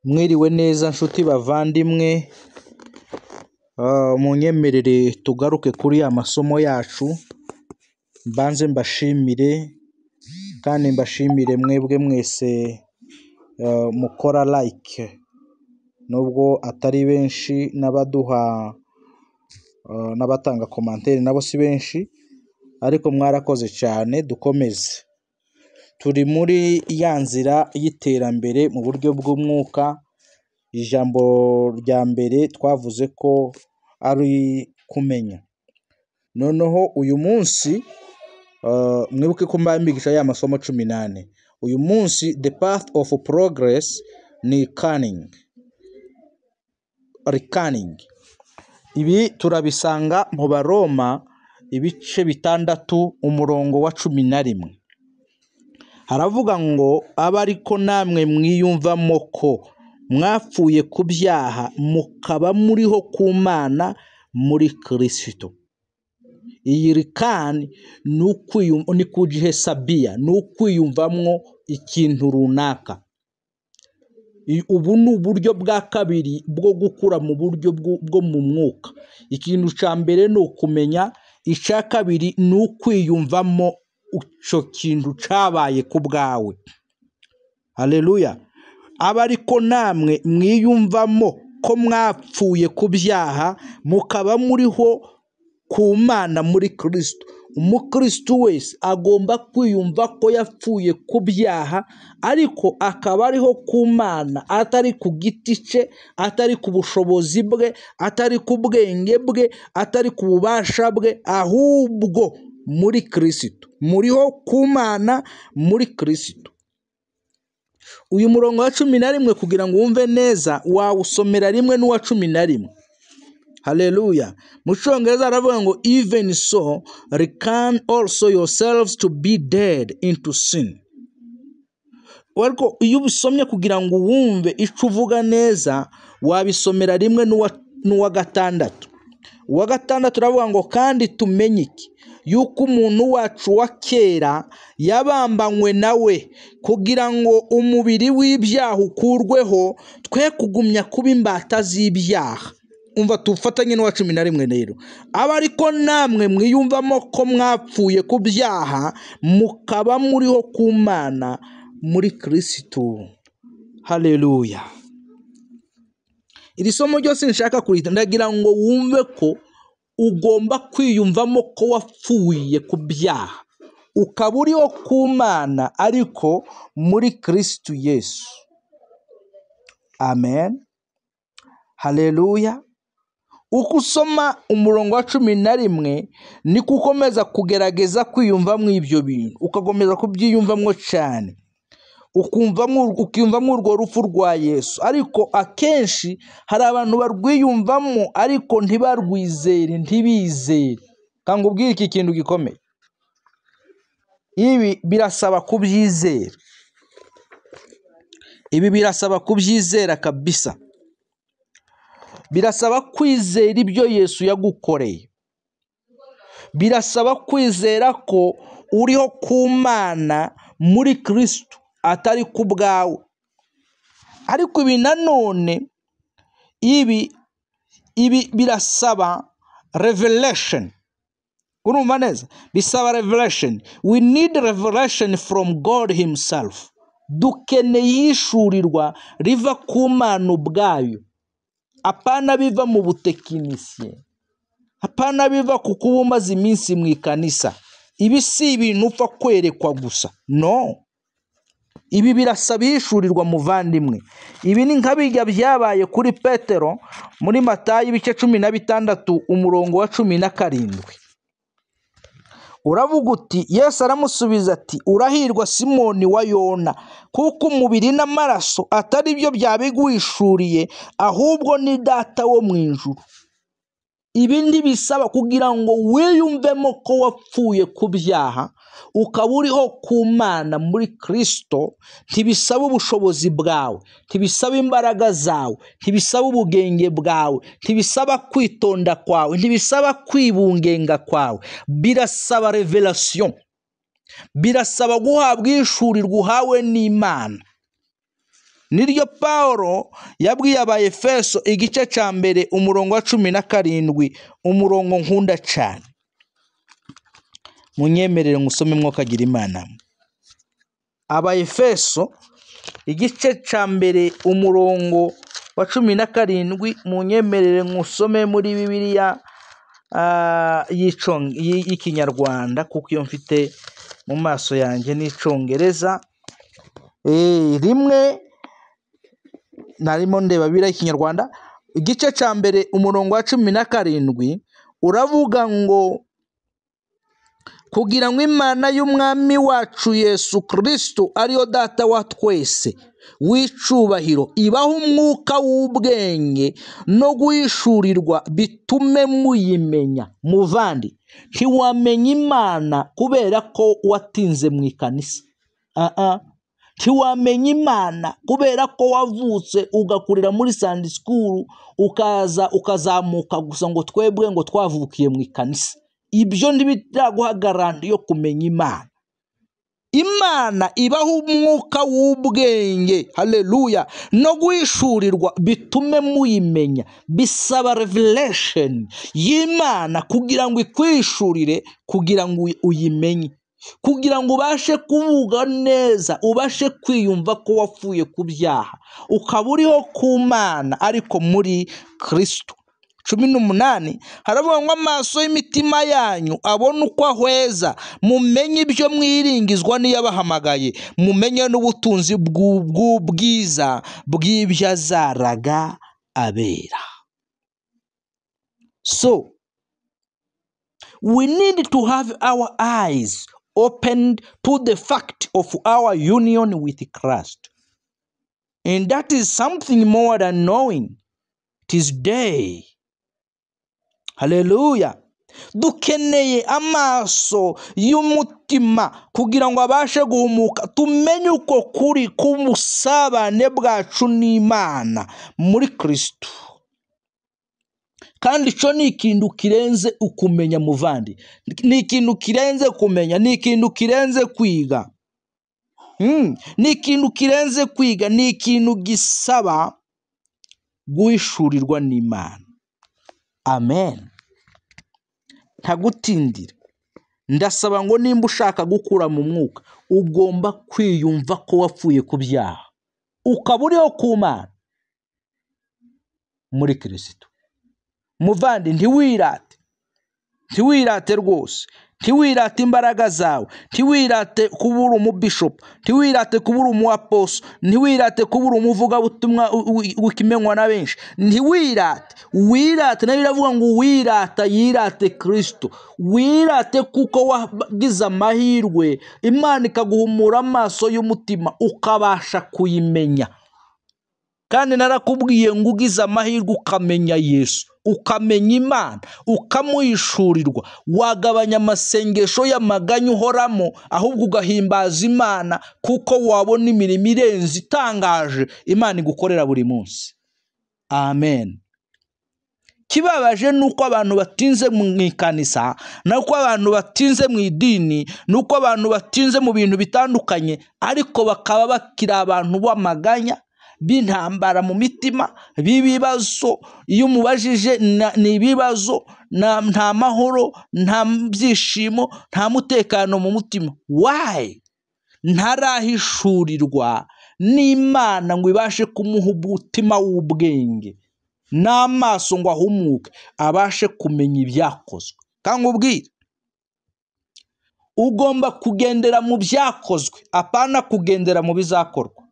Mwiriwe neza nshuti bavandimwe, munyemerere tugaruke kuri ya masomo yacu. Mbanze mbashimire kandi mbashimire mwebwe mwese mukora like, nubwo atari benshi, n'abaduha n'abatanga commentaire nabo si benshi, ariko mwarakoze cyane. Dukomeze, turi muri ya nzira y'iterambere mu buryo bw'umwuka. Ijambo rya mbere twavuze ko ari kumenya. Noneho uyu munsi mwibuke ko mbigisha ya masomo 18. Uyu munsi the path of progress ni reckoning. Ibi turabisanga mu Baroma ibice 6 umurongo wa 11. Haravuga ngo aba ariko namwe mwiyumvamo ko mwapfuye ku byaha mukaba muriho ku Mana muri Kristo. Iyi rikani ni kujihesabia, ni ukwiyumvamwo ikintu runaka. Ubu ni uburyo bwa kabiri bwo gukura mu buryo bwo mu mwuka. Ikintu cya mbere ni ukumenya, icya kabiri ni ukwiyumvamo icyo kintu cyabaye ku bwawe. Haleluya. Aba ariko namwe mwiyumvamo ko mwapfuye ku byaha mukaba muriho ku Mana muri Kristo. Umukristo wese agomba kwiyumva ko yapfuye ku byaha, ariko akaba ariho ku Mana, atari ku giti cye, atari ku bushobozi bwe, atari ku bwenge bwe, atari ku bubasha bwe, ahubwo muri Kristo. Muriho ku Mana muri Kristo. Uyu murongo wa 11 kugira ngo wumve neza wawusomera rimwe n'uwa 11. Haleluya. Mu Cyongereza aravuga ngo even so reckon also yourselves to be dead into sin. Ariko iyo ubisomye kugira ngo wumve icyo uvuga neza, wabisomera rimwe n'uwa 6. Uwa 6 aravuga ngo kandi tumenye iki, yuko umuntu wacu wa kera yabambanywe nawe kugira ngo umubiri w'ibyaha ukurweho, twe kugumya kuba imbata z'ibyaha. Umva tufatanye n'uwa 11 rero. Aba ariko namwe mwiyumvamo ko mwapfuye ku byaha mukaba muriho ku Mana muri Kristo. Haleluya. Iri somo ryose nshaka kurita, ndagira ngo wumve ko ugomba kwiyumvamo ko wapfuye ku byaha, ukaba uriho ku Mana ariko muri Kristo Yesu. Amen. Haleluya. Uko usoma umurongo wa 11 ni kukomeza kugerageza kwiyumvamo ibyo bintu, ukagomeza kubyiyumvamo cyane, ukiyumvamo urwo rupfu rwa Yesu. Ariko akenshi hari abantu barwiyumvamo ariko ntibarwizere, ntibizere. Kandi ubwire iki kintu gikomeye, ibi birasaba kubyizera. Ibi birasaba kubyizera kabisa. Birasaba kwizera ibyo Yesu yagukoreye. Birasaba kwizera ko uriho ku Mana muri Kristo, atari ku bwawe. Ariko ibi nanone ibi birasaba revelation. Urumva neza? Bisaba revelation. We need revelation from God himself. Dukeneye ishurirwa riva ku Mana ubwayo. Apana biva mu butekinisiye, apana biva ku kuba umaze iminsi mu ikanisa. Ibi si ibintu upfa kwerekwa gusa, no. Ibi birasaba ishurirwa muvandimwe. Ibi ni nka bijya byabaye kuri Petero muri Matayo ibice 16 umurongo wa 17. Uravuga uti, Yesu aramusubiza ati, urahirwa Simoni wa Yona, kuko umubiri n'amaraso atari byo byabiguhishuriye, ahubwo ni Data wo mu ijuru. Ibindi bisaba kugira ngo wiyumvemo ko wapfuye ku byaha ukaba uriho ku Mana muri Kristo. Ntibisaba ubushobozi bwawe, ntibisaba imbaraga zawe, ntibisaba ubugenge bwawe, ntibisaba kwitonda kwawe, ntibisaba kwibungenga kwawe. Birasaba revelation. Birasaba guhabwa ishurirwa uhawe n'Imana. niryo Pawulo yabwiye Abaefeso igice cya mbere umurongo wa 17 umurongo nkunda cyane. Munyemerere ngusome mwokagira Imana. Abaefeso igice cya mbere umurongo wa 17 munyemerere ngusome muri Bibiliya y'ikinyarwanda kuko iyo mfite mu maso yanjye n'icyongereza. Rimwe narimo ndeba Bibiliya y'ikinyarwanda igice cya mbere umurongo wa 17 uravuga ngo kugira ngo Imana y'umwami wacu Yesu Kristo ariyo data wa twese w'icubahiro ibaho umwuka w'ubwenge no guhishurirwa bitume muyimenya. Muvandi, ntiwamenya Imana kubera ko watinze mu ikanisa. Ntiwamenya Imana kubera ko wavutse ugakurira muri Sunday school ukazamuka gusa ngo twebwe ngo twavukiye mu ikanisa. Ibyo ntibiraguha garanti yo kumenya Imana. Imana ibaho umwuka w'ubwenge, haleluya, no guhishurirwa bitume muyimenya. Bisaba revelation y'Imana kugira ngo ikwishurire, kugira ngo uyimenye, kugira ngo ubashe kuvuga neza, ubashe kwiyumva ko wapfuye ku byaha ukaba uriho ku Mana ariko muri Kristo. 18 haravuga ngo amaso y'imitima yanyu abona uko ahweza, mumenye ibyo mwiringizwa n'iyabahamagaye, mumenye n'ubutunzi bw'ubwiza bw'ibyo azaraga abera. So we need to have our eyes opened to the fact of our union with Christ, and that is something more than knowing it is day. Haleluya. Dukeneye amaso y'umutima kugira ngo abashe guhumuka, tumenye uko kuri k'ubusabane bwacu n'Imana muri Kristo. Kandi cyo ni ikintu kirenze ukumenya muvandi, ni ikintu kirenze kumenya, ni ikintu kirenze kwiga, ni ikintu kirenze kwiga, ni ikintu gisaba guhishurirwa n'Imana. Amen. Ntagutindira, ndasaba ngo nimba ushaka gukura mu mwuka ugomba kwiyumva ko wapfuye ku byaha ukaba uriho ku Mana muri Kristo. Muvandi, ntiwirate rwose, ntiwirate imbaraga zawe, ntiwirate kubura umubishop, ntiwirate kubura umuaposo, ntiwirate kubura umuvugabutumwa ukimenywa na benshi. Wirate nayo iravuga ngo wirata yirate Kristo. Wirate kuko wagize amahirwe Imana ikaguhumura amaso y'umutima ukabasha kuyimenya. Kandi narakubwiye ngo ugize amahirwe ukamenya Yesu, ukamenya Imana, ukamuhishurirwa, wagabanya amasengesho y'amaganya uhoramo, ahubwo ugahimbaza Imana kuko wabona imirimo irenze itangaje Imana igukorera buri munsi. Amen. Kibabaje nuko abantu batinze mu ikanisa, nuko abantu batinze mu idini, nuko abantu batinze mu bintu bitandukanye, ariko bakaba bakira abantu b'amaganya, b'intambara mu mitima, b'ibibazo. Iyo umubajije ni ibibazo, nta mahoro, nta byishimo, nta mutekano mu mutima. Why? Ntarahishurirwa n'Imana ngo ibashe kumuha umutima w'ubwenge n'amaso ngo ahumuke abashe kumenya ibyakozwe. Kandi ubwire, ugomba kugendera mu byakozwe, apana kugendera mu bizakorwa.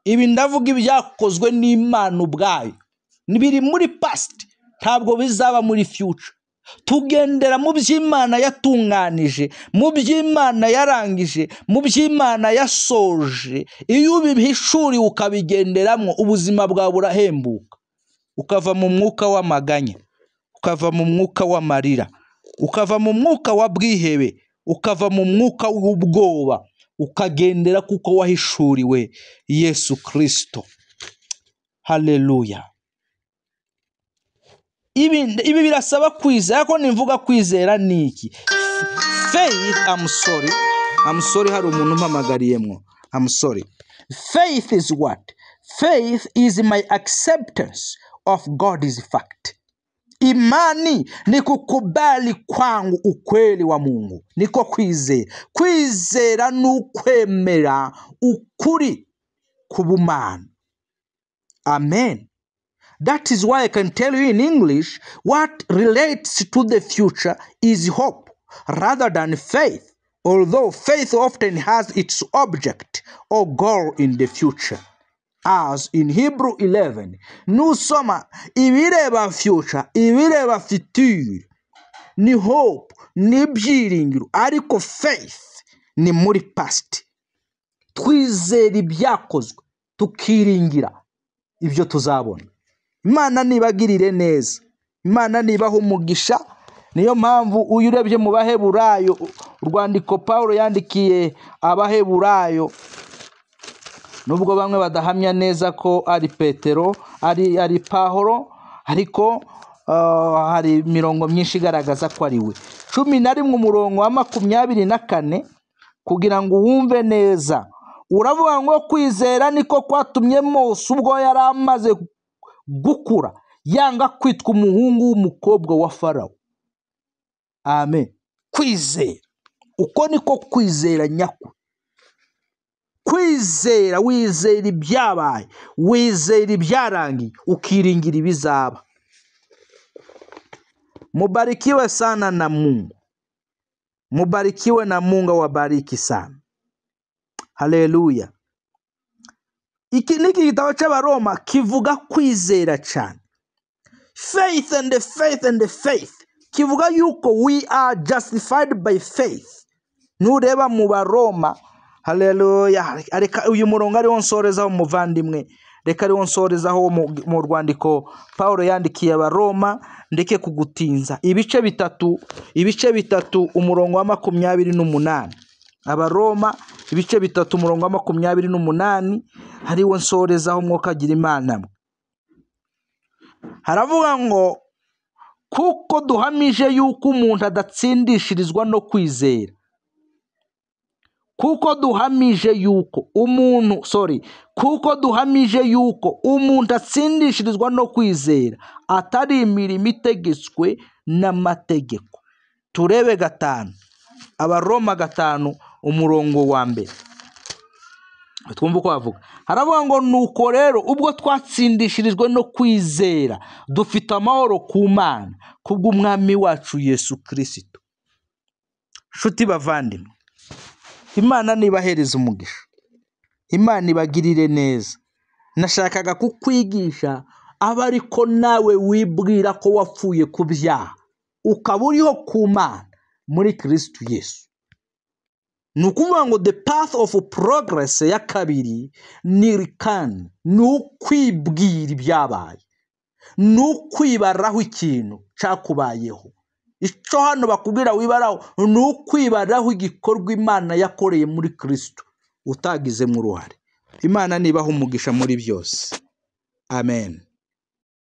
Ibi ndavuga ibyakozwe n'Imana ubwayo, nibiri muri past, ntabwo bizaba muri future. Tugendera mu by'Imana yatunganije, mu by'Imana yarangije, mu by'Imana yasoje. Iyo ubihishuriwe ukabigenderamo, ubuzima bwawe burahembuka, ukava mu mwuka w'amaganya, ukava mu mwuka w'amarira, ukava mu mwuka wa bwihebe, ukava mu mwuka w'ubwoba, ukagendera kuko wahishuriwe Yesu Kristo. Haleluya. Ibi birasaba kwizera. Ko nimvuga kwizera ni iki? Faith, I'm sorry hari umuntu mpamagariyemo. Faith is what? Faith is my acceptance of God's fact. Imani ni kukubali kwangu ukweli wa Mungu. Niko kwizera. Kwizera ni ukwemera ukuri kubumana. Amen. That is why I can tell you in English, what relates to the future is hope rather than faith, although faith often has its object or goal in the future. As in Hebrew 11, nusoma ibireba future, ibireba future, ni hope, ni byiringiro, ariko faith ni muri past. Twizera ibyakozwe, tukiringira ibyo tuzabona. Imana nibagirire neza, Imana nibaha umugisha. Niyo mpamvu urebye mu Baheburayo, urwandiko Pawulo yandikiye Abaheburayo, nubwo bamwe badahamya neza ko ari Petero, ari Pawulo, ariko hari imirongo myinshi igaragaza ko ari we. 11 umurongo wa 24 kugira ngo wumve neza. Uravuga ngo kwizera niko kwatumye Mose ubwo yari amaze gukura yanga kwitwa umuhungu w'umukobwa wa Farawo. Amen. Kwizera, uko niko kwizera nyako. Kwizera, wizera ibyabaye, wizera ibyarangiye, ukiringira ibizaba. Mubarikiwe sana na Mungu. Mubarikiwe na Mungu awabariki sana. Haleluya. Iki niki gitabo cy'Abaroma kivuga kwizera cyane. Faith and the faith and the faith. Kivuga yuko we are justified by faith. Nureba mu Baroma, haleluya, areka uyu murongo ari wonsorezaho umuvandimwe, reka ari wonsorezaho mu rwandiko Paulo yandikiye Abaroma, ndeke kugutinza. Ibice bitatu umurongo wa 28. Abaroma ibice 3 umurongo wa 28 hari wonsorezaho mwuka agira Imana. Haravuga ngo kuko duhamije yuko umuntu adatsindishirizwa no kwizera. Kuko duhamije yuko umuntu atsindishirizwa no kwizera atari imirimo itegetswe n'amategeko. Turebe 5. Abaroma 5 umurongo wa 1. Twumva uko bavuga. Haravuga ngo nuko rero ubwo twatsindishirijwe no kwizera dufite amahoro ku Mana kubw'umwami wacu Yesu Kristo. Shuti bavandimwe, Imana nibahereza umugisha, Imana ibagirire neza. Nashakaga kukwigisha aba ariko nawe wibwira ko wapfuye ku byaha ukaba uriho ku Mana muri Kristo Yesu. Nukuvuga ngo the path of progress ya kabiri ni rikani, nukwibwira ibyabaye, nukwibaraho ikintu cyakubayeho. Icyo hano bakubwira wibaraho nukwibaraho igikorwa Imana yakoreye muri Kristo utagize mu ruhare. Imana nibaha umugisha muri byose. Amen.